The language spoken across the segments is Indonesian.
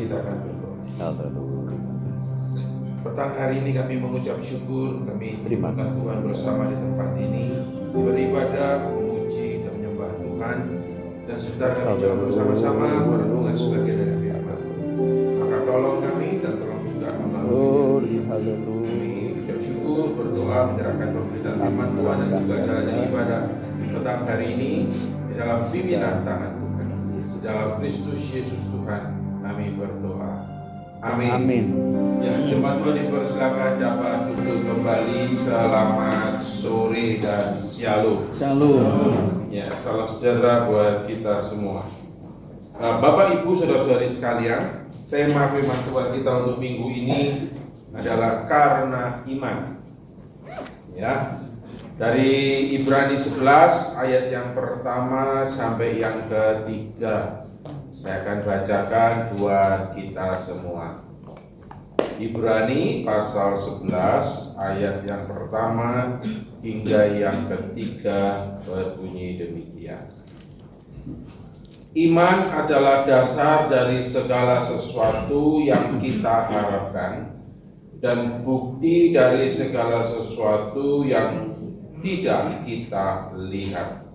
kita akan berdoa. Haleluya. Petang hari ini kami mengucap syukur, kami Terima terima kasih. Tuhan bersama di tempat ini, beribadah, memuji dan menyembah Tuhan. Dan sebentar kami coba bersama-sama merenungkan sebagian dari firman. Maka tolong kami dan tolong juga Glory, kami haleluya. ucap syukur, berdoa, menyerahkan pemberitaan firman Tuhan dan juga jalannya ibadah petang hari ini di dalam pimpinan tangan Tuhan. Di dalam Kristus Yesus Tuhan kami berdoa. Amin. Amin. Ya, jemaat Tuhan dipersilakan dapat duduk kembali. Selamat sore dan shalom. Shalom. Ya, salam sejahtera buat kita semua. Bapak, Ibu, saudara-saudari sekalian, tema firman Tuhan kita untuk minggu ini adalah karena iman. Ya, dari Ibrani 11 ayat yang pertama sampai yang ketiga. Saya akan bacakan buat kita semua. Ibrani pasal 11 ayat yang pertama hingga yang ketiga berbunyi demikian. Iman adalah dasar dari segala sesuatu yang kita harapkan dan bukti dari segala sesuatu yang tidak kita lihat.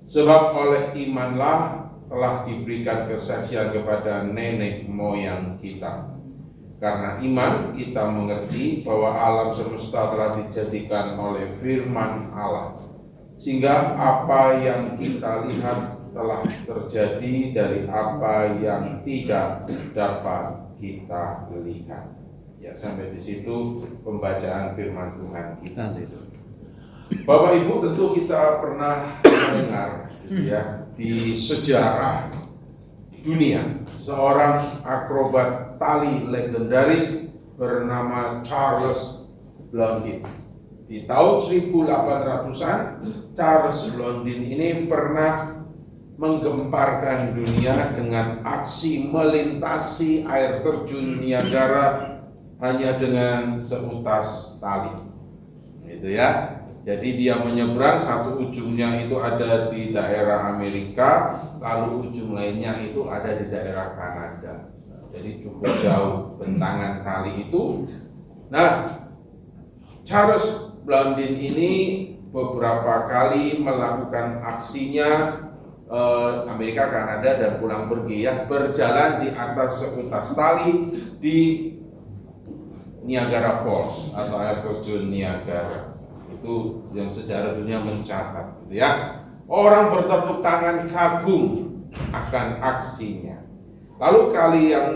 Sebab oleh imanlah telah diberikan kesaksian kepada nenek moyang kita. Karena iman kita mengerti bahwa alam semesta telah dijadikan oleh firman Allah, sehingga apa yang kita lihat telah terjadi dari apa yang tidak dapat kita lihat. Ya, sampai di situ pembacaan firman Tuhan kita. Bapak Ibu, tentu kita pernah mendengar ya, di sejarah dunia seorang akrobat tali legendaris bernama Charles Blondin. Di tahun 1800-an, Charles Blondin ini pernah menggemparkan dunia dengan aksi melintasi air terjun Niagara hanya dengan seutas tali. Gitu ya. Jadi dia menyeberang, satu ujungnya itu ada di daerah Amerika, lalu ujung lainnya itu ada di daerah Kanada. Jadi cukup jauh bentangan tali itu. Nah, Charles Blondin ini beberapa kali melakukan aksinya Amerika, Kanada, dan pulang pergi ya, berjalan di atas seutas tali di Niagara Falls atau air terjun Niagara. Itu yang sejarah dunia mencatat, gitu ya. Orang bertepuk tangan kagum akan aksinya. Lalu kali yang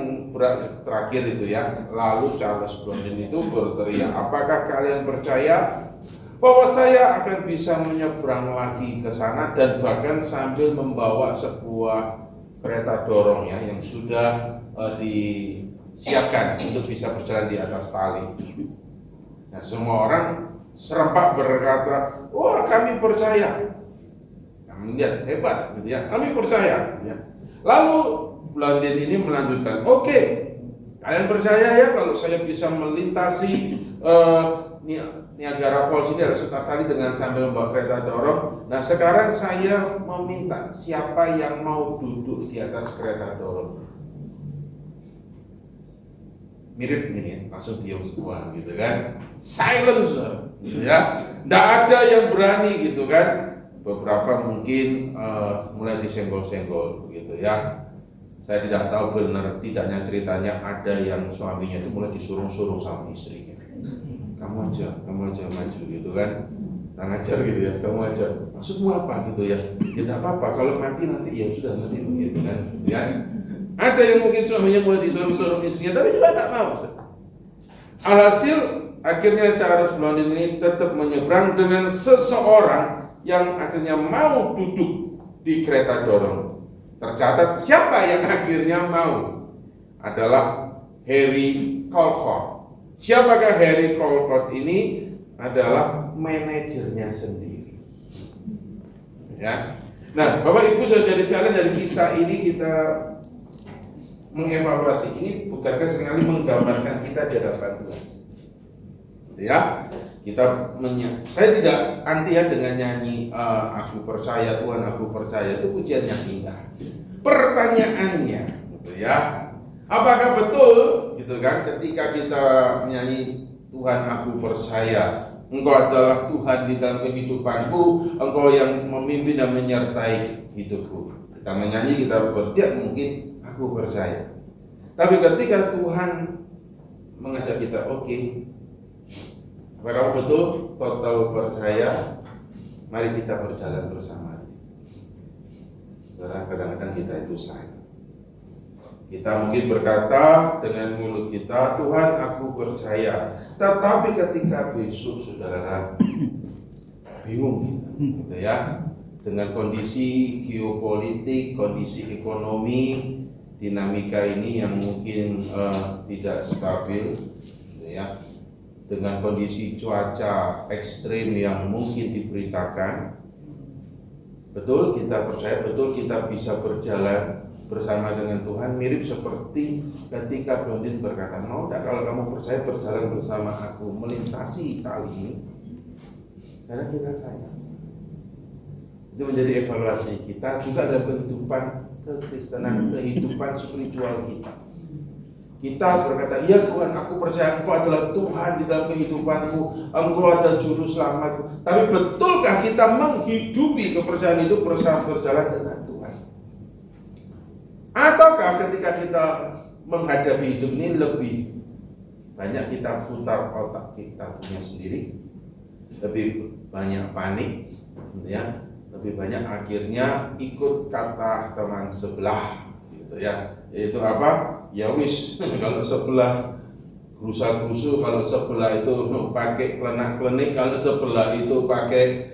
terakhir itu ya, lalu Charles Blondin itu berteriak, apakah kalian percaya bahwa saya akan bisa menyeberang lagi ke sana, dan bahkan sambil membawa sebuah kereta dorong ya, yang sudah disiapkan untuk bisa berjalan di atas tali. Nah, semua orang serempak berkata, wah kami percaya. Kami lihat hebat, gitu ya. Kami percaya. Ya. Lalu Blondin ini melanjutkan, oke, kalian percaya ya kalau saya bisa melintasi Niagara Falls ini ada seutas tali dengan sambil membawa kereta dorong. Nah, sekarang saya meminta siapa yang mau duduk di atas kereta dorong. Mirip ini ya, langsung diam semua gitu kan, silence gitu ya, nggak ada yang berani gitu kan. Beberapa mungkin mulai disenggol-senggol begitu ya. Saya tidak tahu benar tidaknya ceritanya, ada yang suaminya itu mulai disuruh-suruh sama istrinya, kamu aja maju gitu kan, nah ngajar gitu ya, kamu aja, maksudmu apa gitu ya, ya tidak apa-apa kalau mati nanti ya sudah mati begitu kan ya. Ada yang mungkin suaminya mulai disuruh-suruh istrinya, tapi juga tidak mau. Alhasil akhirnya Charles Blondin ini tetap menyeberang dengan seseorang yang akhirnya mau duduk di kereta dorong. Tercatat siapa yang akhirnya mau adalah Harry Colcord. Siapakah Harry Colcord ini? Adalah manajernya sendiri. Ya. Nah, Bapak Ibu saudara sekalian, dari kisah ini kita mengevaluasi, ini bukankah seringkali menggambarkan kita di hadapan Tuhan. Ya, saya tidak anti ya dengan nyanyi aku percaya Tuhan, aku percaya, itu pujian yang indah. Pertanyaannya, gitu ya, Apakah betul gitu kan ketika kita menyanyi Tuhan aku percaya Engkau adalah Tuhan di dalam kehidupanku, Engkau yang memimpin dan menyertai hidupku. Kita menyanyi, kita bertiap mungkin aku percaya. Tapi ketika Tuhan mengajak kita, oke, apakah betul total percaya? Mari kita berjalan bersama. Saudara, kadang-kadang kita itu salah. Kita mungkin berkata dengan mulut kita, Tuhan aku percaya. Tetapi ketika besok saudara bingung kita, gitu ya, dengan kondisi geopolitik, kondisi ekonomi, dinamika ini yang mungkin tidak stabil, gitu ya, dengan kondisi cuaca ekstrim yang mungkin diberitakan, betul kita percaya, betul kita bisa berjalan bersama dengan Tuhan, mirip seperti ketika Blondin berkata, mau tidak kalau kamu percaya berjalan bersama aku melintasi kali ini, karena kita sayang. Itu menjadi evaluasi kita juga dalam kehidupan kekristenan, kehidupan spiritual kita. Kita berkata, iya Tuhan, aku percaya Engkau adalah Tuhan di dalam kehidupanku, Engkau adalah juru selamatku. Tapi betulkah kita menghidupi kepercayaan itu bersama berjalan dengan Tuhan? Ataukah ketika kita menghadapi hidup ini lebih banyak kita putar otak kita punya sendiri, lebih banyak panik, ya, lebih banyak akhirnya ikut kata teman sebelah, gitu ya. Yaitu apa? Ya wis, kalau sebelah gerusa-gerusu, kalau sebelah itu pakai klenak-klenik, kalau sebelah itu pakai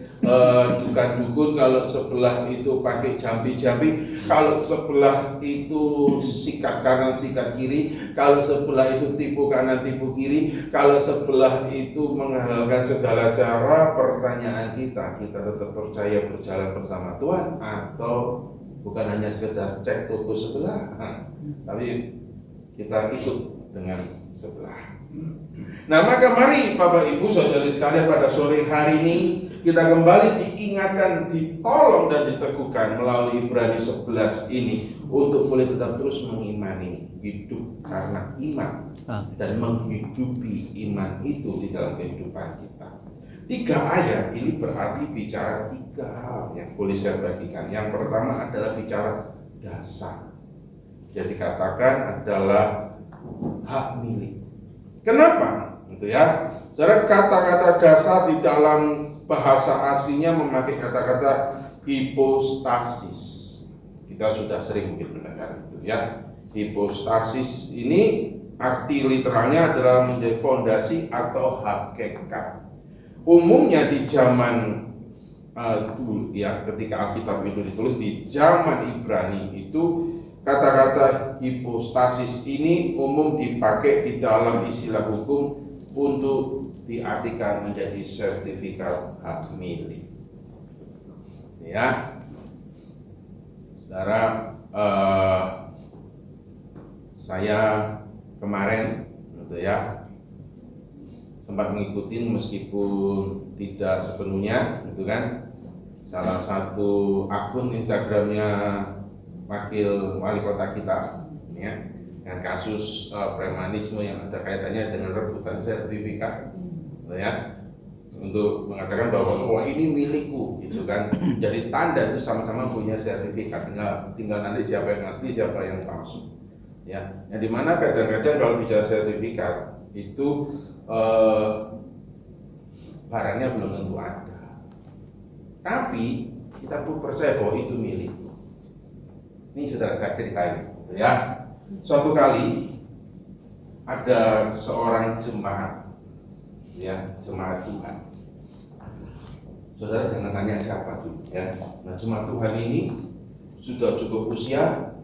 dukun-dukun, kalau sebelah itu pakai jampi-jampi, kalau sebelah itu sikat kanan sikat kiri, kalau sebelah itu tipu kanan tipu kiri, kalau sebelah itu menghalalkan segala cara. Pertanyaan kita tetap percaya berjalan bersama Tuhan atau bukan hanya sekedar cek toko sebelah, tapi kita ikut dengan sebelah. Nah, maka mari Bapak Ibu Saudari sekalian, pada sore hari ini kita kembali diingatkan, ditolong dan diteguhkan melalui Ibrani 11 ini untuk boleh tetap terus mengimani, hidup karena iman dan menghidupi iman itu di dalam kehidupan kita. 3 ayat ini berarti bicara 3 hal yang boleh saya bagikan. Yang pertama adalah bicara dasar, jadi dikatakan adalah hak milik. Kenapa? Gitu ya. Saudara, kata-kata dasar di dalam bahasa aslinya memakai kata-kata hipostasis. Kita sudah sering mungkin mendengar itu ya. Hipostasis ini arti literalnya adalah menjadi fondasi atau hakikat. Umumnya di zaman dulu ya, ketika Alkitab itu ditulis di zaman Ibrani itu, kata-kata hipostasis ini umum dipakai di dalam istilah hukum untuk diartikan menjadi sertifikat hak milik. Ya, saudara, saya kemarin, gitu ya, sempat mengikuti meskipun tidak sepenuhnya, gitu kan, salah satu akun Instagramnya wakil wali kota kita, ya, dengan kasus premanisme yang ada kaitannya dengan rebutan sertifikat, ya, untuk mengatakan bahwa wah ini milikku, gitu kan. Jadi tanda itu sama-sama punya sertifikat, tinggal nanti siapa yang asli, siapa yang palsu, ya. Yang dimana kadang-kadang kalau bicara sertifikat itu barangnya belum tentu ada, tapi kita pun percaya bahwa itu milik. Ini saudara saya ceritain, ya. Suatu kali ada seorang jemaat, ya, jemaat Tuhan. Saudara jangan tanya siapa dulu, ya. Nah, jemaat Tuhan ini sudah cukup usia,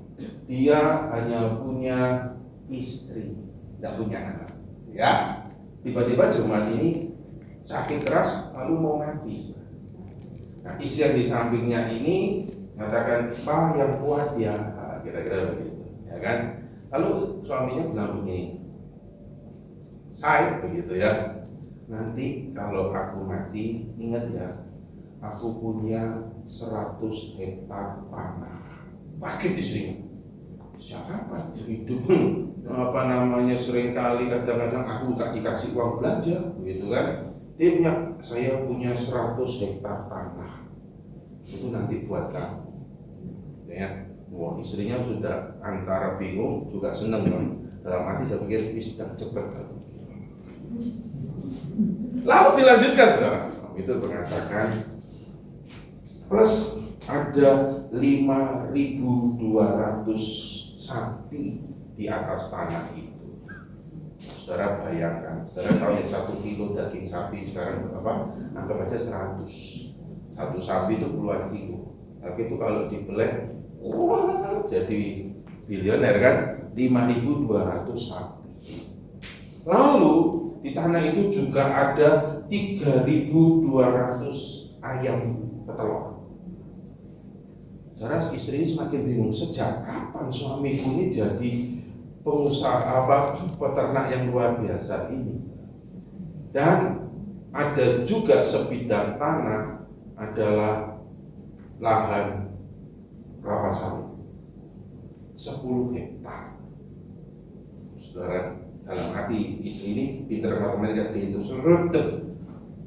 dia hanya punya istri, tidak punya anak, ya. Tiba-tiba jemaat ini sakit keras lalu mau mati. Nah, istri yang di sampingnya ini mengatakan, Pak yang kuat ya, kira-kira begitu, ya kan. Lalu suaminya bilang begini, saya begitu ya, nanti kalau aku mati, ingat ya, aku punya 100 hektar tanah. Pakai istrinya, siapa hidup seringkali kadang-kadang aku gak dikasih uang belanja, gitu kan? Saya punya 100 hektar tanah, itu nanti buat kamu. Ya, wah istrinya sudah antara bingung juga seneng kan. Dalam hati saya pikir bisa cepet. Lalu dilanjutkan sekarang, itu mengatakan plus ada 5.200 sapi di atas tanah itu. Saudara bayangkan, saudara tahu ya 1 kilo daging sapi sekarang berapa? Anggap aja 100. Satu sapi itu puluhan kilo. Tapi itu kalau dibeleh, wah, jadi bilioner kan? 5.200 sapi. Lalu di tanah itu juga ada 3.200 ayam petelur. Saudara, istri ini semakin bingung, sejak kapan suamiku ini jadi pengusaha peternak yang luar biasa ini. Dan ada juga sebidang tanah adalah lahan kelapa sawit 10 hektar. Saudara, dalam hati istri ini pinter matematika itu serudep.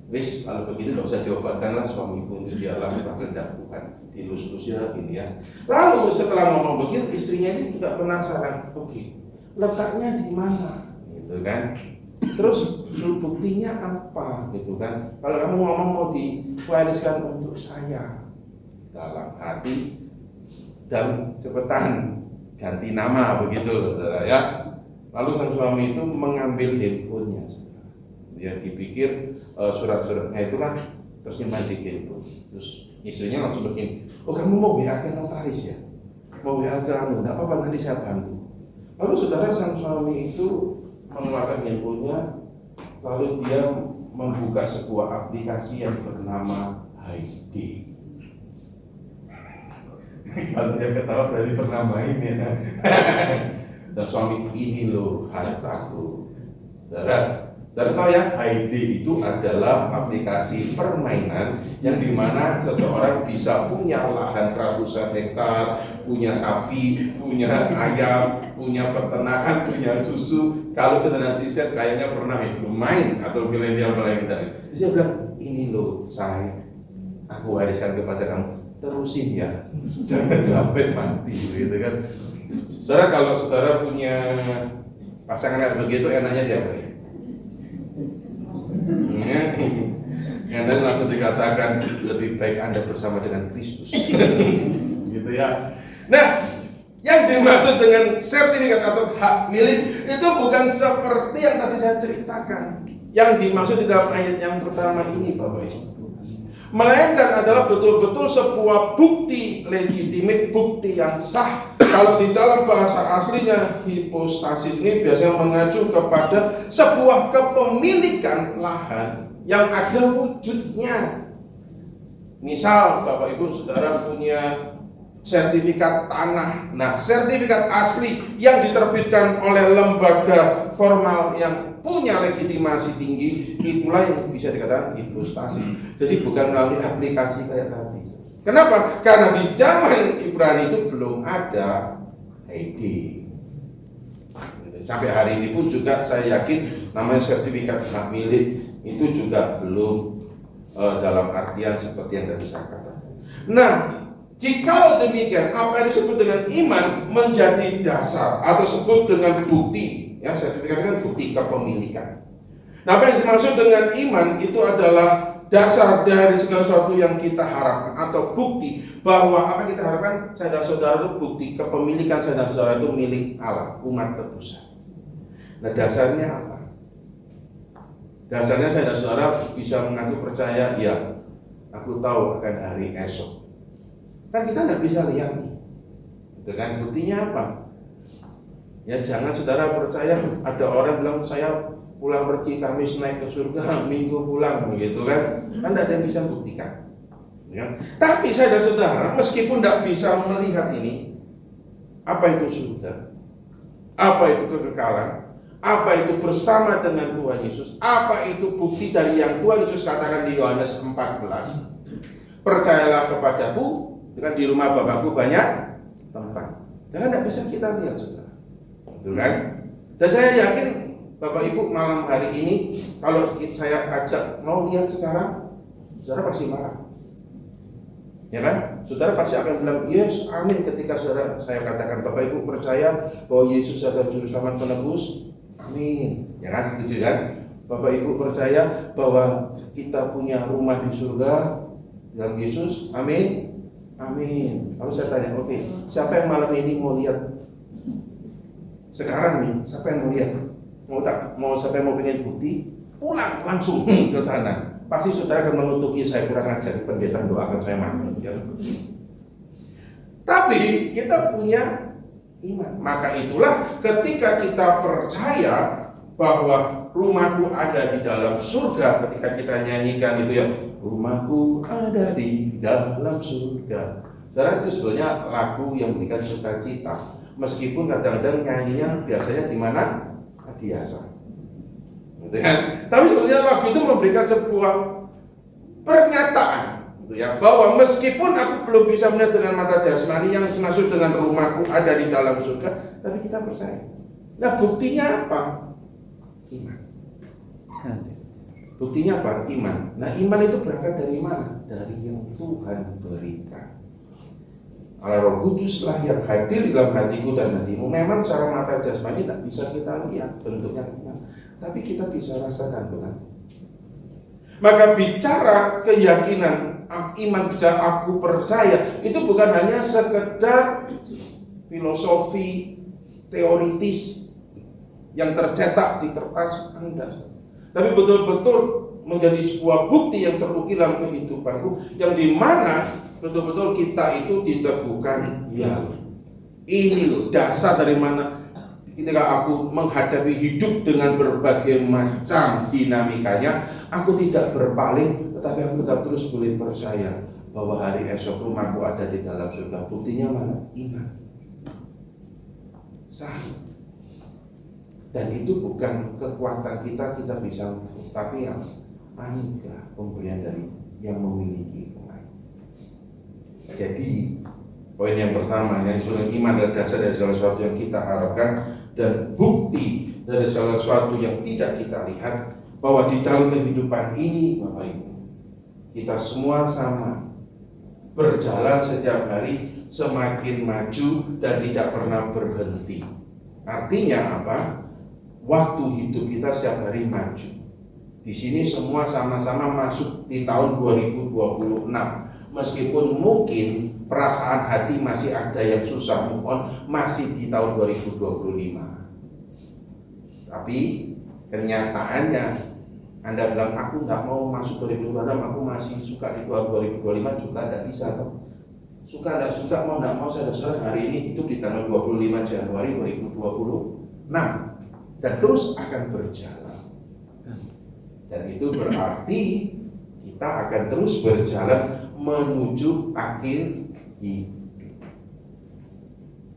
Wis, kalau begitu nggak usah cobakanlah suamiku itu dialah kehendak Tuhan, dilus-lusnya gini ya. Lalu setelah ngomong begitu, istrinya ini juga penasaran, oke, letaknya di mana, gitu kan? Terus buktinya apa, gitu kan? Kalau kamu ngomong mau diwariskan untuk saya, dalam hati dan cepetan ganti nama begitu, saudara ya. Lalu sang suami itu mengambil handphonenya. Dia dipikir surat-suratnya itu kan tersimpan di handphone. Terus istrinya langsung begini, oh kamu mau WA ke notaris ya? Mau WA ke anu, enggak apa-apa nanti saya bantu. Lalu saudara sang suami itu mengeluarkan handphonenya, lalu dia membuka sebuah aplikasi yang bernama HD. Kalau dia ketawa berarti pernah main ya. Dan suami, ini loh hartaku. Saudara tahu ya, HD itu adalah aplikasi permainan yang dimana seseorang bisa punya lahan ratusan hektar, punya sapi, punya ayam, punya peternakan, punya susu. Kalau generasi Z kayaknya pernah itu main atau milenial mulai dari. Dia bilang, ini loh aku wariskan kepada kamu, terusin ya, jangan sampai mati, gitu kan. Saudara, kalau saudara punya pasangan kayak begitu, enaknya dia apa ya? Anda langsung dikatakan lebih baik Anda bersama dengan Kristus. Gitu ya. Nah, yang dimaksud dengan sertifikat atau hak milik itu bukan seperti yang tadi saya ceritakan. Yang dimaksud di dalam ayat yang pertama ini, Bapak Ibu, melainkan adalah betul-betul sebuah bukti legitimate, bukti yang sah. Kalau di dalam bahasa aslinya hipostasis ini biasanya mengacu kepada sebuah kepemilikan lahan yang ada wujudnya. Misal Bapak Ibu Saudara punya sertifikat tanah. Nah, sertifikat asli yang diterbitkan oleh lembaga formal yang punya legitimasi tinggi, itulah yang bisa dikatakan hipostasis. Jadi bukan melalui aplikasi kayak tadi. Kenapa? Karena di zaman Ibrani itu belum ada ID. Sampai hari ini pun juga saya yakin namanya sertifikat hak milik itu juga belum dalam artian seperti yang tadi saya katakan. Nah, jika demikian, apa yang disebut dengan iman menjadi dasar atau disebut dengan bukti, ya sertifikat kan bukti kepemilikan. Nah, apa yang dimaksud dengan iman itu adalah dasar dari segala sesuatu yang kita harapkan atau bukti bahwa apa yang kita harapkan saudara-saudara itu bukti kepemilikan saudara-saudara itu milik Allah, umat tebusan. Nah, dasarnya apa? Dasarnya saudara-saudara bisa mengaku percaya, ya aku tahu akan hari esok. Kan kita tidak bisa lihat nih, dengan buktinya apa? Ya jangan saudara percaya ada orang bilang saya pulang pergi Kamis naik ke surga, Minggu pulang, begitu kan? Kan tidak ada yang bisa buktikan. Ya. Tapi saya dan saudara meskipun tidak bisa melihat ini, apa itu surga? Apa itu kekekalan? Apa itu bersama dengan Tuhan Yesus? Apa itu bukti dari yang Tuhan Yesus katakan di Yohanes 14? Percayalah kepadaku, dengan di rumah Bapakku banyak tempat. Dan tidak bisa kita lihat, saudara. Betul kan? Dan saya yakin Bapak Ibu malam hari ini kalau saya ajak mau lihat sekarang, saudara pasti marah. Ya kan? Saudara pasti akan bilang, yes, amin ketika saudara saya katakan Bapak Ibu percaya bahwa Yesus adalah juru selamat penebus. Amin. Ya kan? Setuju kan? Bapak Ibu percaya bahwa kita punya rumah di surga dalam Yesus. Amin. Amin. Lalu saya tanya, oke, siapa yang malam ini mau lihat? Sekarang nih, siapa yang mau lihat? Mau siapa yang mau pengen bukti? Pulang langsung ke sana. Pasti saudara akan mengutuki saya kurang ajar, pendeta doakan saya mati. Ya. Tapi kita punya iman. Maka itulah ketika kita percaya bahwa rumahku ada di dalam surga, ketika kita nyanyikan itu ya, rumahku ada di dalam surga. Saudara, itu sebenarnya lagu yang memberikan sukacita. Meskipun kadang-kadang nyanyinya biasanya di mana? Biasa. Gitu kan? Tapi sebenarnya lagu itu memberikan sebuah pernyataan, gitu ya, bahwa meskipun aku belum bisa melihat dengan mata jasmani yang maksud dengan rumahku ada di dalam surga, tapi kita percaya. Nah, buktinya apa? Iman. Buktinya apa? Iman. Nah, iman itu berangkat dari mana? Dari yang Tuhan berikan. Allah Roh Kuduslah yang hadir di dalam hatiku dan hatimu. Memang secara mata jasmani tidak bisa kita lihat bentuknya iman, tapi kita bisa rasakan, bukan? Maka bicara keyakinan iman, bisa aku percaya, itu bukan hanya sekedar filosofi teoritis yang tercetak di kertas Anda, tapi betul-betul menjadi sebuah bukti yang terukir dalam kehidupanku, yang dimana betul-betul kita itu diteguhkan, ya ini loh dasar dari mana ketika aku menghadapi hidup dengan berbagai macam dinamikanya, aku tidak berpaling, tetapi aku tetap terus boleh percaya bahwa hari esok rumahku ada di dalam surga. Buktinya mana? Iman. Sah. Dan itu bukan kekuatan kita bisa, tapi yang anugerah pemberian dari yang memiliki. Jadi poin yang pertama yang disebut iman adalah dasar dari segala sesuatu yang kita harapkan dan bukti dari segala sesuatu yang tidak kita lihat, bahwa di dalam kehidupan ini Bapak Ibu, kita semua sama berjalan setiap hari semakin maju dan tidak pernah berhenti. Artinya apa? Waktu hidup kita setiap hari maju. Di sini semua sama-sama masuk di tahun 2026. Meskipun mungkin perasaan hati masih ada yang susah move on, masih di tahun 2025. Tapi kenyataannya Anda bilang aku nggak mau masuk 2026, aku masih suka di tahun 2025 juga tidak bisa. Suka tidak suka, mau tidak mau, saya hari ini hidup di tanggal 25 Januari 2026 dan terus akan berjalan. Dan itu berarti kita akan terus berjalan menuju akhir hidup.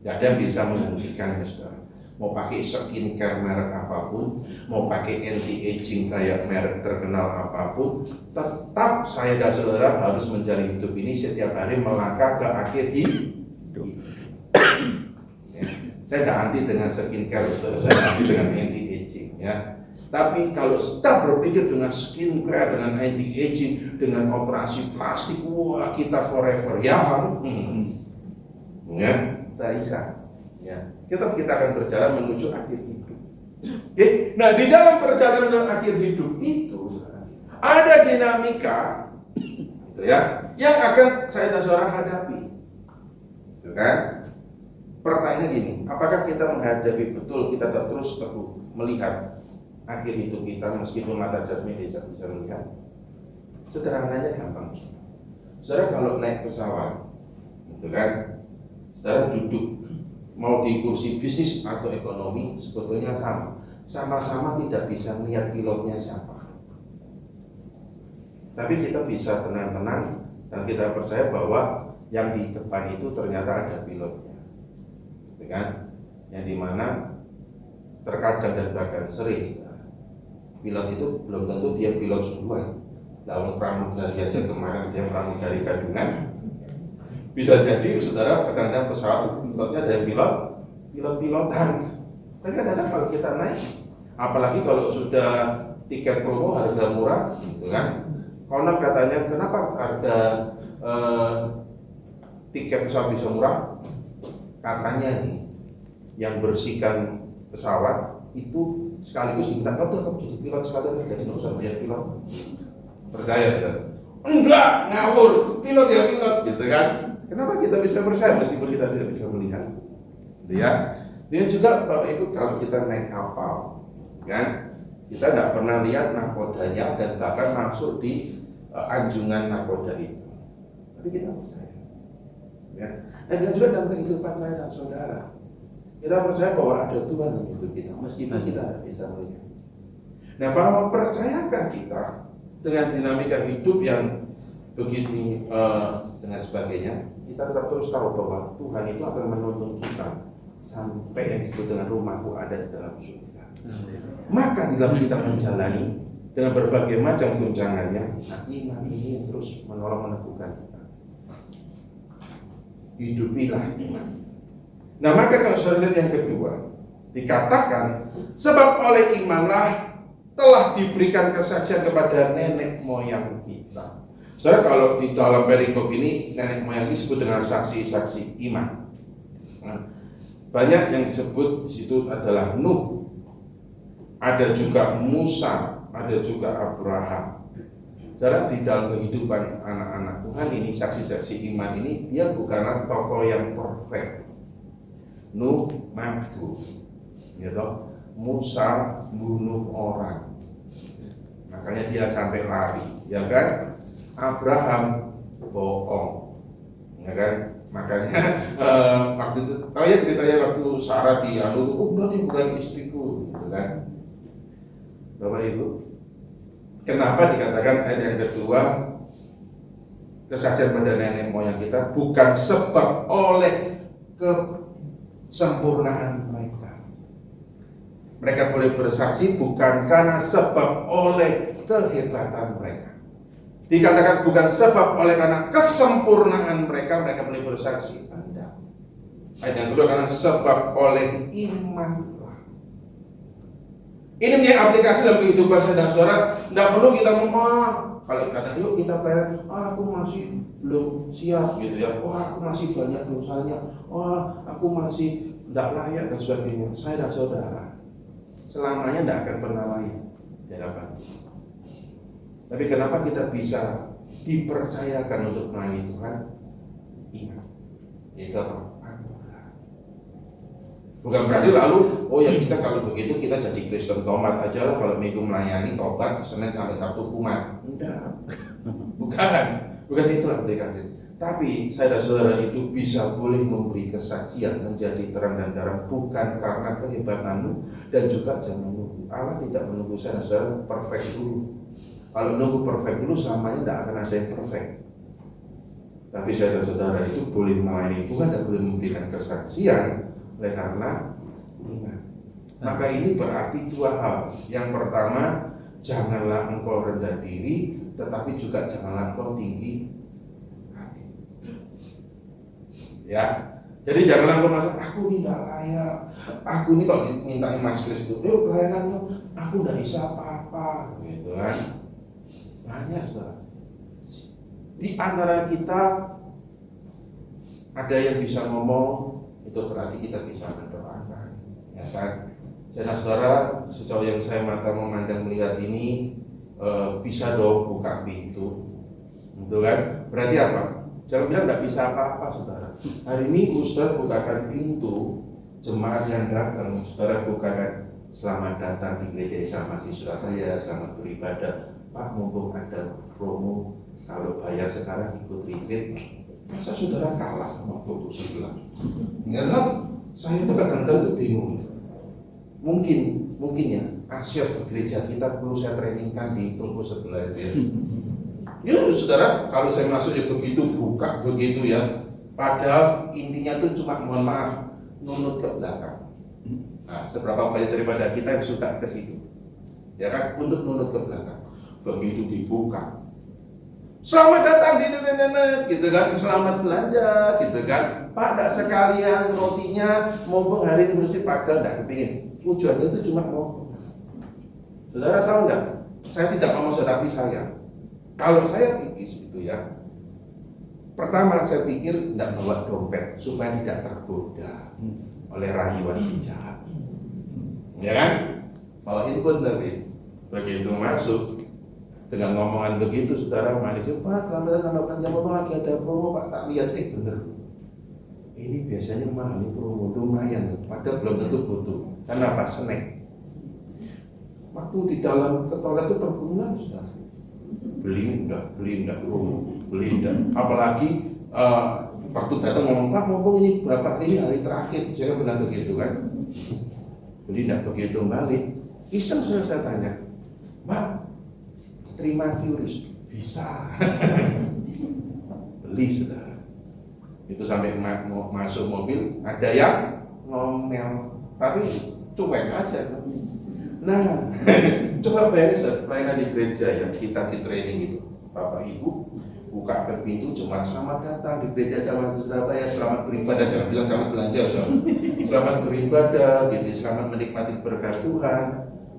Tidak ada yang bisa menghentikan, saudara. Mau pakai skincare merek apapun, mau pakai anti-aging kayak merek terkenal apapun, tetap saya dan saudara harus mencari hidup ini setiap hari melangkah ke akhir hidup. Ya. Saya tidak anti dengan skincare, saudara. Saya anti dengan anti-aging. Ya. Tapi kalau kita berpikir dengan skincare, dengan anti-aging, dengan operasi plastik, wah kita forever young, ya, tak bisa. Ya, kita akan berjalan menuju akhir hidup. Oke, nah di dalam perjalanan menuju akhir hidup itu ada dinamika, gitu ya, yang akan saya dan saudara hadapi, gitu kan? Pertanyaan gini, apakah kita menghadapi betul, kita terus teguh melihat akhir hidup kita meskipun mata jasmani bisa melihat? Sederhananya gampang. Saudara kalau naik pesawat, gitu kan, saudara duduk mau di kursi bisnis atau ekonomi sebetulnya sama-sama tidak bisa melihat pilotnya siapa. Tapi kita bisa tenang-tenang dan kita percaya bahwa yang di depan itu ternyata ada pilotnya, gitu kan? Yang dimana terkadang dan bahkan sering pilot itu belum tentu dia pilot sungguhan. Dalam pramugari aja kemarin dia pramugari gadungan. Bisa jadi saudara kadang-kadang pesawat pilotnya ada pilot-pilotan. Tapi kadang-kadang kalau kita naik, apalagi kalau sudah tiket promo harga murah, gitu kan? Konon katanya kenapa harga tiket pesawat bisa murah? Katanya nih, yang bersihkan pesawat itu sekaligus diminta, kamu jadi pilot sekalian, jadi nggak usah bayar pilot. Percaya tidak? Enggak, ngawur, pilot ya pilot, gitu kan? Kenapa kita bisa percaya meskipun kita tidak bisa melihat? Ya, dia juga Bapak Ibu kalau kita naik kapal, kan? Kita tidak pernah lihat nakodanya dan bahkan masuk di anjungan nakoda itu. Tapi kita percaya. Ya. Dan juga dalam kehidupan saya dan saudara, kita percaya bahwa ada Tuhan yang hidup kita, meskipun kita tidak bisa melihat. Nah, bahwa percayakah kita dengan dinamika hidup yang begini dengan sebagainya, kita tetap terus tahu bahwa Tuhan itu akan menuntun kita sampai yang disebut dengan rumahku ada di dalam surga. Maka di dalam kita menjalani dengan berbagai macam guncangannya, nah iman ini yang terus menolong meneguhkan kita. Hidupilah iman. Nah maka kalau saudara lihat yang kedua, dikatakan sebab oleh imanlah telah diberikan kesaksian kepada nenek moyang kita. Saudara, kalau di dalam perikop ini nenek moyang disebut dengan saksi-saksi iman. Nah, banyak yang disebut di situ adalah Nuh, ada juga Musa, ada juga Abraham. Saudara, di dalam kehidupan anak-anak Tuhan ini, saksi-saksi iman ini, dia bukanlah tokoh yang perfect. Nuh mabuk, gitu. Musa bunuh orang, makanya dia sampai lari, ya kan? Abraham bohong, ya kan? Makanya waktu itu, tahu ya ceritanya waktu Sarah dianu, oh enggak, dia bukan istriku, gitu kan? Bapak Ibu, kenapa dikatakan ayat yang kedua kesaksian pada nenek moyang kita bukan sebab oleh kesempurnaan mereka. Mereka boleh bersaksi bukan karena sebab oleh kehebatan mereka. Dikatakan bukan sebab oleh karena kesempurnaan mereka, mereka boleh bersaksi. Tidak. Ayat yang kedua karena sebab oleh iman. Ini menjadi aplikasi dalam kehidupan saya dan saudara. Tidak perlu kita kalau kata yuk kita pelayan, aku masih belum siap gitu ya. Wah, aku masih banyak dosanya. Wah, aku masih tidak layak dan sebagainya. Saya dan saudara selamanya tidak akan pernah layak di hadapan. Tapi kenapa kita bisa dipercayakan untuk melayani Tuhan? Ingat, itu apa? Bukan berarti lalu, oh ya kita kalau begitu kita jadi Kristen tomat aja lah, kalau minggu melayani tobat Senin sampai Sabtu kumat. Enggak, bukan itu aplikasi. Tapi saya dan saudara itu bisa boleh memberi kesaksian menjadi terang dan garam bukan karena kehebatanmu, dan juga jangan menunggu. Allah tidak menunggu saya dan saudara perfect dulu. Kalau nunggu perfect dulu selamanya tidak akan ada yang perfect. Tapi saya dan saudara itu boleh melayani Tuhan dan boleh memberikan kesaksian oleh karena iman. Maka ini berarti dua hal. Yang pertama, janganlah engkau rendah diri, tetapi juga janganlah engkau tinggi hati. Ya, jadi janganlah engkau merasa aku ini tidak layak. Aku ini kalau dimintain Mas Kris itu, yuk pelayanannya, aku tidak bisa apa-apa, gitu kan? Banyak saudara. Di antara kita ada yang bisa ngomong, itu berarti kita bisa mendoakan, ya kan? Jadi saudara, sejauh yang saya mata memandang melihat ini, bisa dong buka pintu, gitu kan? Berarti apa? Jangan bilang tidak bisa apa-apa, saudara. Hari Minggu saudara bukakan pintu, jemaat yang datang, saudara bukakan, selamat datang di gereja Isa Masih Surabaya, selamat beribadah. Pak, mumpung ada promo, kalau bayar sekarang ikut retreat. Masa saudara kalah sama foto sebelah? Enggak tahu. Saya itu kadang-kadang tuh bingung. Mungkin ya, asyik di gereja kita perlu saya trainingkan di toko sebelah itu ya. Ya saudara, kalau saya masuk ya begitu, buka begitu ya. Padahal intinya tuh cuma mohon maaf, nunut ke belakang. Nah, seberapa banyak daripada kita yang suka ke situ, ya kan, untuk nunut ke belakang. Begitu dibuka, Selamat datang di gitu kan, selamat belanja gitu kan. Pak, enggak sekalian rotinya mumpung hari ini mesti pagel, enggak kepingin. Tujuannya itu cuma mau. Saudara tahu enggak? Saya tidak mau tetapi saya. Kalau saya pikir gitu ya. Pertama saya pikir enggak bawa dompet supaya tidak tergoda oleh rayuan si jahat. Ya kan? Bawa handphone tapi begitu masuk dengan ngomongan begitu, saudara manis, Pak, selamat belanja motor lagi ada promo Pak, tak lihat, bener. Ini biasanya mahal, ini promo lumayan, padahal belum tentu butuh. Karena apa? Snack. Waktu di dalam ke toilet itu pergumulan, saudara. Beli enggak promo, beli enggak. Apalagi waktu datang ngomong, Pak, ngomong ini berapa hari ini hari terakhir, saya bilang begitu kan. Beli enggak begitu balik. Iseng saya tanya, Mbak, terima QRIS bisa. Beli saudara. Itu sampai mau masuk mobil ada yang ngomel, tapi cuek aja. Nah, coba bayangin saudara, pelayanan di gereja yang kita di training itu, Bapak Ibu buka ke pintu cuma selamat datang di gereja Jawa Surabaya, selamat beribadah, jangan bilang selamat belanja, selamat beribadah, gitu, selamat menikmati berkat Tuhan.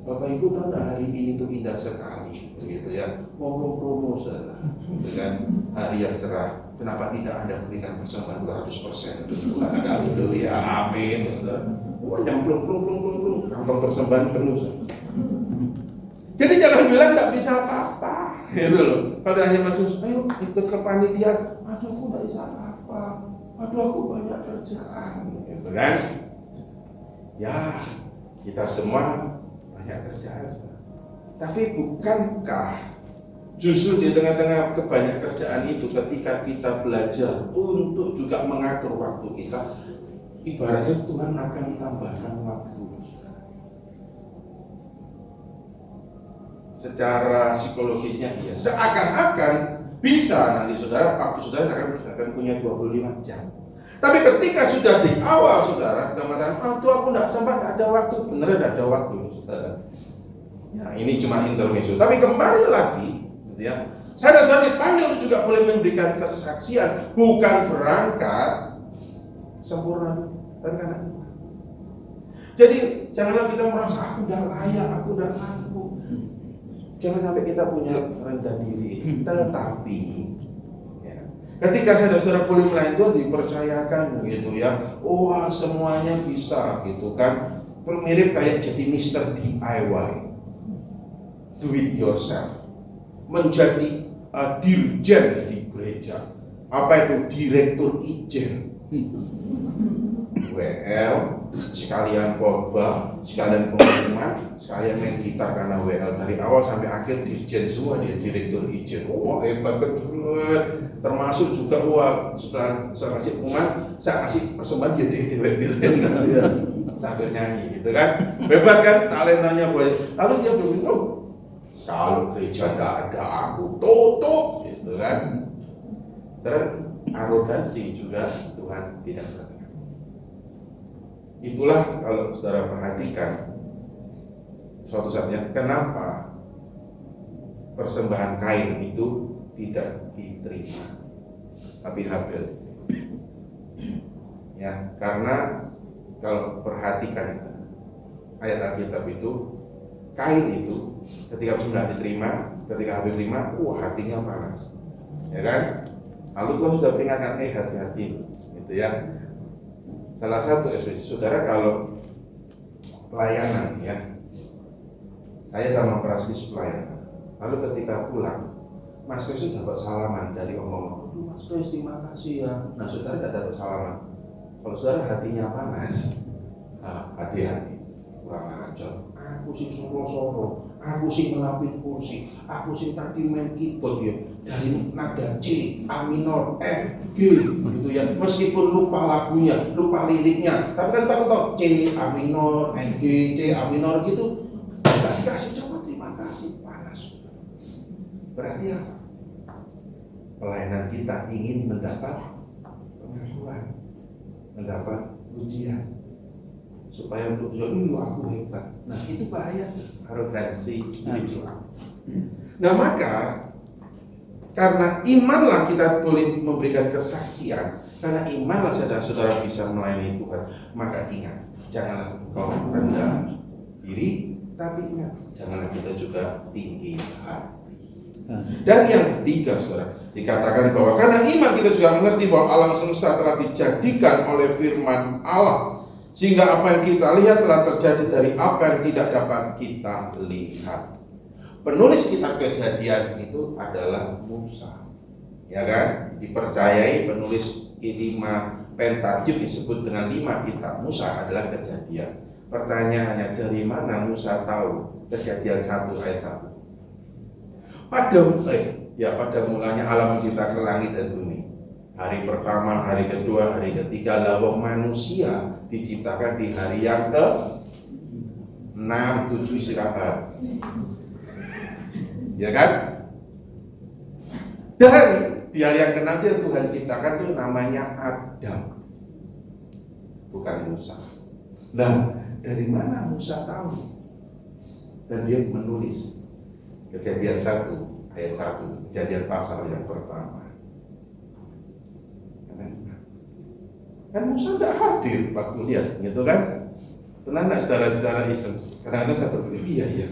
Bapak Ibu tahu hari ini itu indah sekali, begitu ya. Ngomong promo saudara, dengan hari yang cerah. Kenapa tidak Anda berikan persembahan 200% untuk Tuhan? Haleluya, amin. Wah, nyemplung, kantong persembahan penuh. Jadi jangan bilang tidak bisa apa-apa, gitu loh. Kalau hanya masuk, ayo ikut ke panitia, aduh aku tidak bisa apa-apa, aduh aku banyak kerjaan, gitu kan? Ya, kita semua banyak kerjaan. Tapi bukankah justru di tengah-tengah kebanyak kerjaan itu ketika kita belajar untuk juga mengatur waktu kita, ibaratnya Tuhan akan tambahkan waktu. Secara psikologisnya iya, seakan-akan bisa nanti saudara, waktu saudara akan punya 25 jam. Tapi ketika sudah di awal saudara, kita mengatakan, aku tidak sempat, tidak ada waktu, benar tidak ada waktu, saudara. Ya, ini cuma intermezzo. Tapi kembali lagi, gitu ya. Saya sudah dipanggil juga boleh memberikan kesaksian, bukan berangkat sempurna, karena jadi janganlah kita merasa aku udah layak, aku udah mampu. Jangan sampai kita punya rendah diri. Tetapi ya, ketika saudara boleh melayani Tuhan dipercayakan gitu ya, wah semuanya bisa gitu kan, mirip kayak jadi Mr. DIY, do it yourself, menjadi dirjen di gereja. Apa itu direktur ijen? WL, sekalian khotbah, sekalian pengumuman, sekalian main gitar karena WL dari awal sampai akhir dirjen semua, dia direktur ijen. Wah hebat betul. Termasuk juga setelah saya kasih pengumuman, saya kasih persembahan dia sambil nyanyi gitu kan. Hebat kan talentanya gue. Lalu dia berbilang, kalau gereja tidak ada aku tutup gitu kan. Arogansi juga Tuhan tidak berkenan. Itulah kalau saudara perhatikan suatu saatnya kenapa persembahan Kain itu tidak diterima tapi Habel. Ya, karena kalau perhatikan ayat Alkitab itu, Kain itu ketika persembahan diterima, ketika Habel diterima, hatinya panas, ya kan? Lalu Tuhan sudah peringatkan, hati-hati, gitu ya. Salah satu ekspresi saudara kalau pelayanan ya, saya sama Prasis pelayanan. Lalu ketika pulang, Mas Kris dapat salaman dari omong, Mas Kris terima kasih ya. Nah saudara tidak dapat salaman. Kalau saudara hatinya panas, hati-hati. Kurang ajar. Aku sih soro-soro, aku sih melapis kursi, aku sih tadi main keyboard ya. Dari nada C, A minor, F, G gitu ya. Meskipun lupa lagunya, lupa liriknya, tapi kan tahu C, A minor, F, G, C, A minor gitu. Kita dikasih coba terima kasih, panas. Berarti apa? Pelayanan kita ingin mendapat pengakuan, mendapat pujian, supaya untuk aku hebat. Nah itu bahaya, arogansi spiritual. Nah maka Karena imanlah kita boleh memberikan kesaksian. Karena imanlah saudara-saudara bisa melayani Tuhan. Maka ingat, janganlah kau rendah diri, tapi ingat, janganlah kita juga tinggi hati. Dan yang ketiga, saudara, dikatakan bahwa karena iman kita juga mengerti bahwa alam semesta telah dijadikan oleh firman Allah, sehingga apa yang kita lihat telah terjadi dari apa yang tidak dapat kita lihat. Penulis kitab Kejadian itu adalah Musa, ya kan? Dipercayai penulis 5 Pentakiuk disebut dengan 5 kitab Musa adalah Kejadian. Pertanyaannya, dari mana Musa tahu Kejadian 1 ayat 1? Pada mulanya Allah menciptakan langit dan bumi. Hari pertama, hari kedua, hari ketiga, lalu manusia diciptakan di hari yang ke-6, 7 istirahat. Ya kan? Dan di hari yang ke-6 yang Tuhan ciptakan itu namanya Adam, bukan Musa. Nah, dari mana Musa tahu? Dan dia menulis Kejadian 1 ayat 1, Kejadian pasal yang pertama. Kan Musa tidak hadir waktu lihat, gitu kan? Pernah nggak saudara-saudara iseng? Kadang-kadang saya berpikir, iya.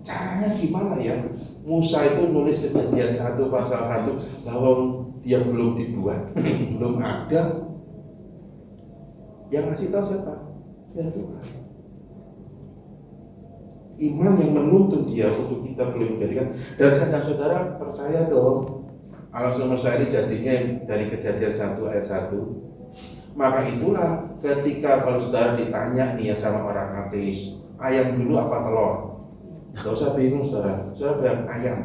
Caranya gimana ya? Musa itu nulis Kejadian 1 pasal 1, lalu dia belum dibuat, belum ada. Yang ngasih tahu siapa? Ya Tuhan. Iman yang menuntun dia untuk kita boleh menjadikan. Dan saudara percaya dong, alam semesta ini jadinya dari Kejadian 1 ayat 1. Maka itulah ketika kalau saudara ditanya nih ya sama orang ateis, ayam dulu apa telur? Gak usah bingung saudara bilang ayam.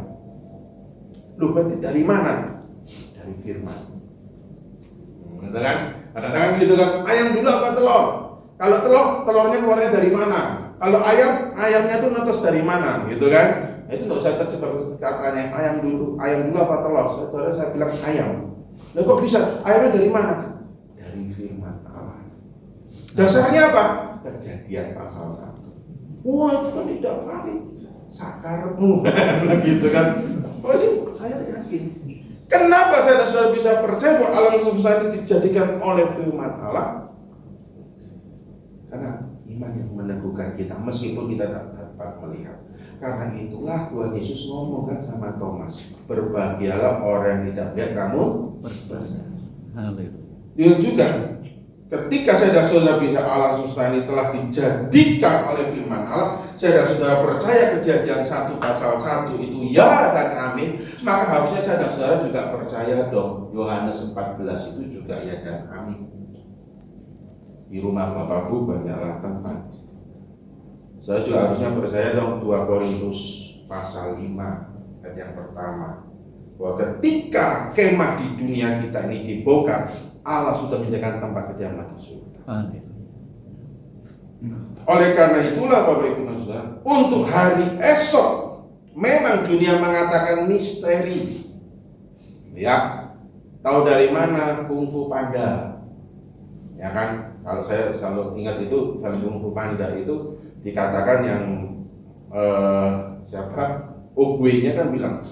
Lu berarti dari mana? Dari firman. Betul kan? Kadang-kadang gitu kan, ayam dulu apa telur? Kalau telurnya keluarnya dari mana? Kalau ayamnya tuh netes dari mana, gitu kan? Nah, itu nggak usah terjebak katanya ayam dulu apa telur? Saudara saya bilang ayam. Lah kok bisa? Ayamnya dari mana? Dari firman Allah. Dasarnya apa? Kejadian pasal 1. Wah, itu kan tidak valid. Sakarmu, begitu kan? Oh sih, saya yakin. Kenapa saya sudah bisa percaya bahwa alam semesta ini dijadikan oleh firman Allah? Karena iman yang meneguhkan kita meskipun kita tak dapat melihat. Karena itulah Tuhan Yesus ngomong kan sama Thomas, berbahagialah orang yang tidak melihat kamu percaya. Dia juga ketika saya dan saudara bisa alam semesta ini telah dijadikan oleh firman Allah, saya dan saudara percaya Kejadian 1 pasal 1 itu ya dan amin, maka harusnya saya dan saudara juga percaya dong Yohanes 14 itu juga ya dan amin. Di rumah Bapakku banyaklah tempat. Saya juga harusnya percaya dong 2 Korintus pasal 5 ayat yang pertama, bahwa ketika kemah di dunia kita ini dibongkar, Allah sudah menyediakan tempat kediaman di surga. Oleh karena itulah Bapak Ibu dan Saudara, untuk hari esok memang dunia mengatakan misteri. Ya, tahu dari mana Kung Fu Panda? Ya kan? Kalau saya selalu ingat itu film Kung Fu Panda itu dikatakan yang siapa? Ogwe-nya kan bilang,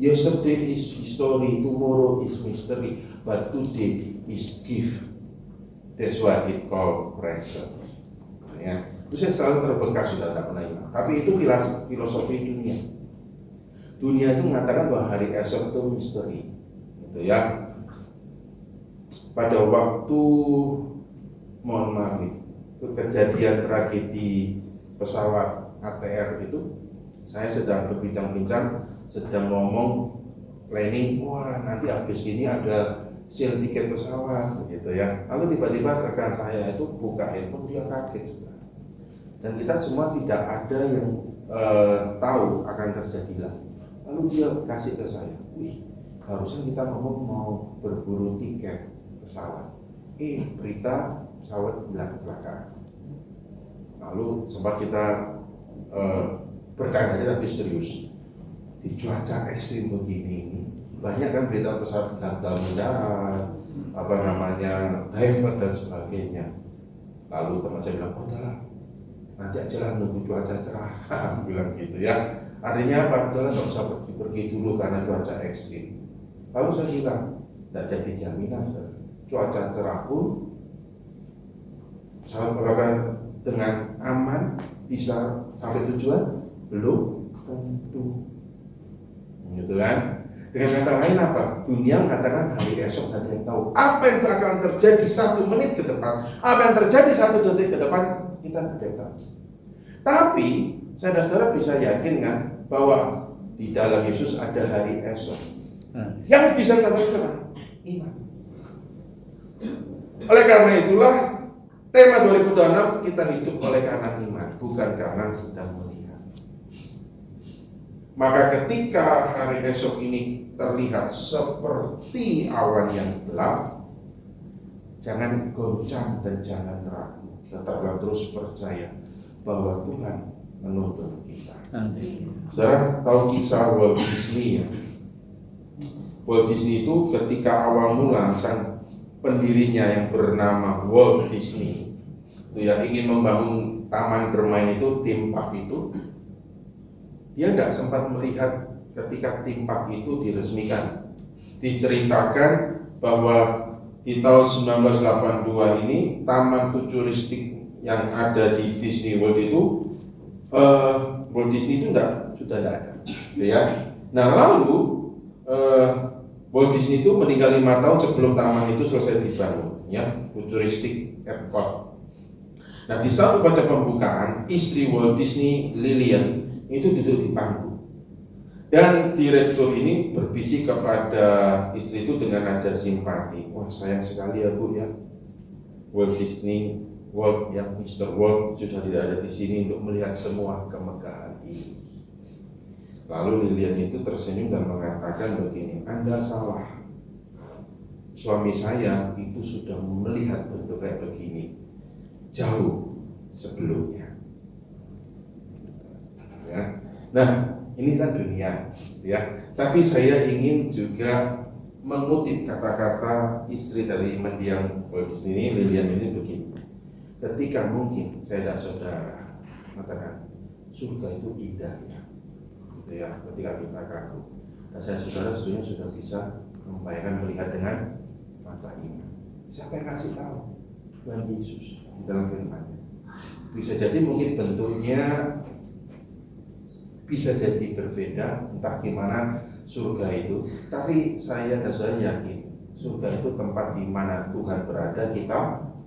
yesterday is history, tomorrow is mystery, but today is gift. That's why it called present. Ya, itu saya selalu terbekas sudah tidak pernah ingat. Tapi itu filosofi dunia. Dunia itu mengatakan bahwa hari esok itu misteri, gitu ya. Pada waktu mohon maaf itu kejadian tragedi pesawat ATR itu, saya sedang berbincang-bincang, sedang ngomong planning, wah nanti habis ini ada sale tiket pesawat gitu ya. Lalu tiba-tiba rekan saya itu buka handphone, dia kaget juga. Dan kita semua tidak ada yang tahu akan terjadi lagi. Lalu dia kasih ke saya, wih harusnya kita ngomong mau berburu tiket pesawat. Berita pesawat hilang kecelakaan. Lalu sempat kita bercanda tapi serius. Di cuaca ekstrim begini ini banyak kan berita pesawat gagal mendarat, diver dan sebagainya. Lalu teman saya bilang, udahlah nanti aja lah nunggu cuaca cerah, bilang gitu ya. Artinya apa? Udahlah nggak usah pergi dulu karena cuaca ekstrim. Lalu saya bilang, tidak jadi jaminan, cuaca cerah pun pesawat apakah dengan aman bisa sampai tujuan? Belum tentu, gitu kan? Dengan kata lain apa? Dunia mengatakan hari esok tidak ada yang tahu. Apa yang akan terjadi 1 menit ke depan, apa yang terjadi 1 detik ke depan, kita tidak tahu. Tapi saudara-saudara bisa yakin kan bahwa di dalam Yesus ada hari esok. Yang bisa terbaca iman. Oleh karena itulah tema 2026 kita hidup oleh karena iman, bukan karena sedang melihat. Maka ketika hari esok ini terlihat seperti awan yang gelap, jangan goncang dan jangan ragu. Tetaplah terus percaya bahwa Tuhan menuntun kita. Saudara tahu kisah Walt Disney ya? Walt Disney itu ketika awal mula sang pendirinya yang bernama Walt Disney itu yang ingin membangun taman bermain itu, theme park itu, dia tidak sempat melihat ketika theme park itu diresmikan. Diceritakan bahwa di tahun 1982 ini taman futuristik yang ada di Disney World itu Walt Disney itu sudah tidak ada, ya. Nah lalu Walt Disney itu meninggal 5 tahun sebelum taman itu selesai dibangun, ya, futuristik airport. Nah di saat upacara pembukaan, istri Walt Disney, Lillian, itu duduk di panggung. Dan direktur ini berbisik kepada istri itu dengan nada simpati. Wah sayang sekali ya Bu ya, Walt Disney, Walt yang Mr. Walt sudah tidak ada di sini untuk melihat semua kemegahan ini. Lalu Lilian itu tersenyum dan mengatakan begini, Anda salah. Suami saya itu sudah melihat bentuk kayak begini jauh sebelumnya. Ya. Nah, ini kan dunia, ya. Tapi saya ingin juga mengutip kata-kata istri dari mendiang Walt Disney ini, Lilian ini begini. Ketika mungkin saya dan saudara mengatakan surga itu indah ya, gitu ya. Ketika kita kagum, dan saya saudara sebenarnya sudah bisa membayangkan melihat dengan mata iman. Siapa yang kasih tahu? Tuhan Yesus di dalam firman-Nya. Bisa jadi mungkin bentuknya bisa jadi berbeda, entah gimana surga itu. Tapi saya dan saya yakin surga itu tempat di mana Tuhan berada, kita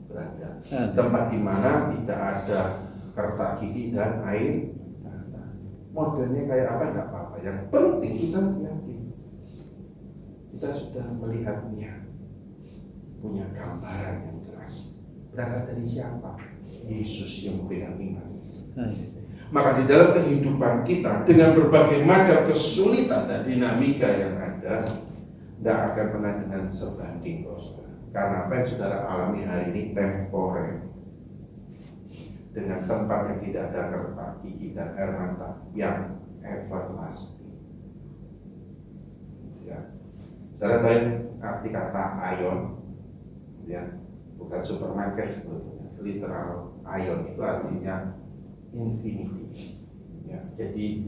berada. Tempat di mana tidak ada kerta gigi dan air mata. Modelnya kayak apa enggak apa-apa. Yang penting kita yakin kita sudah melihatnya, punya gambaran yang jelas. Berangkat dari siapa? Yesus yang memberikan iman. Maka di dalam kehidupan kita dengan berbagai macam kesulitan dan dinamika yang ada, tidak akan pernah dengan sebanding, karena apa yang saudara alami hari ini temporer, dengan tempat yang tidak ada kerta gigi dan air mata yang everlasting. Ya, saudara tahu arti kata ion, ya, bukan supermarket sebetulnya. Literal ion itu artinya infinity. Ya, jadi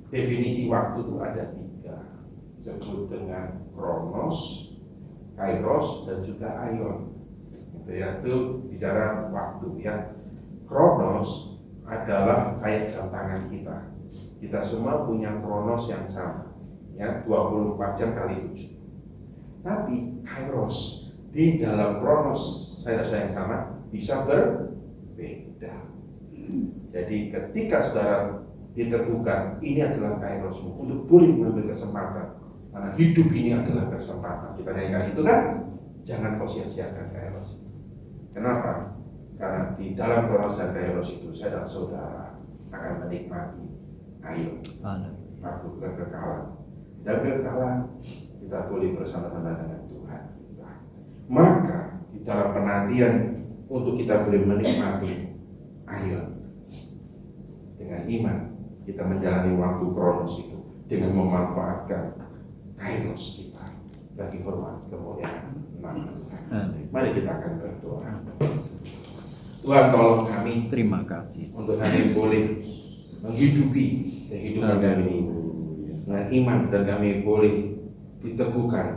definisi waktu itu ada 3, disebut dengan kronos, kairos, dan juga aion. Gitu ya, itu bicara waktu ya. Kronos adalah kayak jam tangan kita. Kita semua punya kronos yang sama, ya, 24 jam kali 7. Tapi kairos di dalam kronos saya rasa yang sama bisa berbeda. Jadi ketika saudara ditentukan ini adalah kairosmu untuk boleh mengambil kesempatan, karena hidup ini adalah kesempatan. Kita nyanyikan itu kan, jangan kau sia-siakan kairos. Kenapa? Karena di dalam kronos dan kairos itu saya dan saudara akan menikmati ayo waktu kekekalan. Dan kekekalan kita boleh bersama-sama dengan Tuhan. Maka di dalam penantian untuk kita boleh menikmati ayo, dengan iman kita menjalani waktu kronos itu dengan memanfaatkan kairos kita bagi hormat kemuliaan nama Tuhan. Mari kita akan berdoa. Tuhan tolong kami, Terima kasih. untuk kami boleh menghidupi kehidupan kami ini dengan iman, dan kami boleh diteguhkan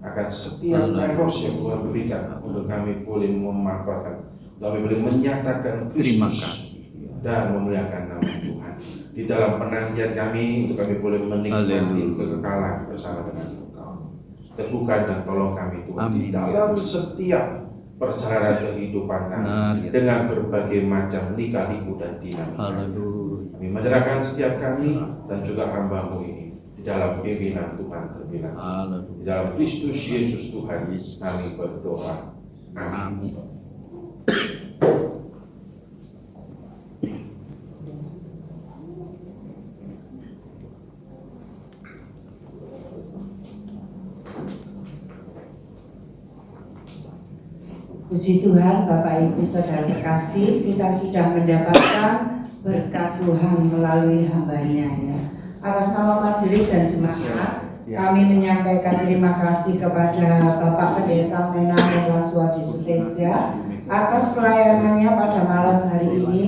akan setiap kairos yang Tuhan berikan untuk kami boleh memanfaatkan, kami boleh menyatakan Terima Kristus kasih. dan memuliakan nama Tuhan. Di dalam penantian kami untuk kami boleh menikmati Haleluya. kekekalan bersama dengan Engkau. Teguhkan dan tolong kami Tuhan di Amin. dalam setiap perjalanan kehidupan kami Benar, ya. dengan berbagai macam lika-liku dan dinamika. Haleluya. Kami menyerahkan setiap kami dan juga hamba-Mu ini di dalam pimpinan Tuhan terbilang. Di Haleluya. dalam Kristus Yesus Tuhan Yesus. kami berdoa. Amin. Amin. Puji Tuhan, Bapak Ibu Saudara terkasih, kita sudah mendapatkan berkat Tuhan melalui hamba-Nya ya. Atas nama majelis dan jemaat, kami menyampaikan terima kasih kepada Bapak Pendeta Menang Laswadi Suteja atas pelayanannya pada malam hari ini.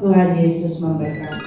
Tuhan Yesus memberkati.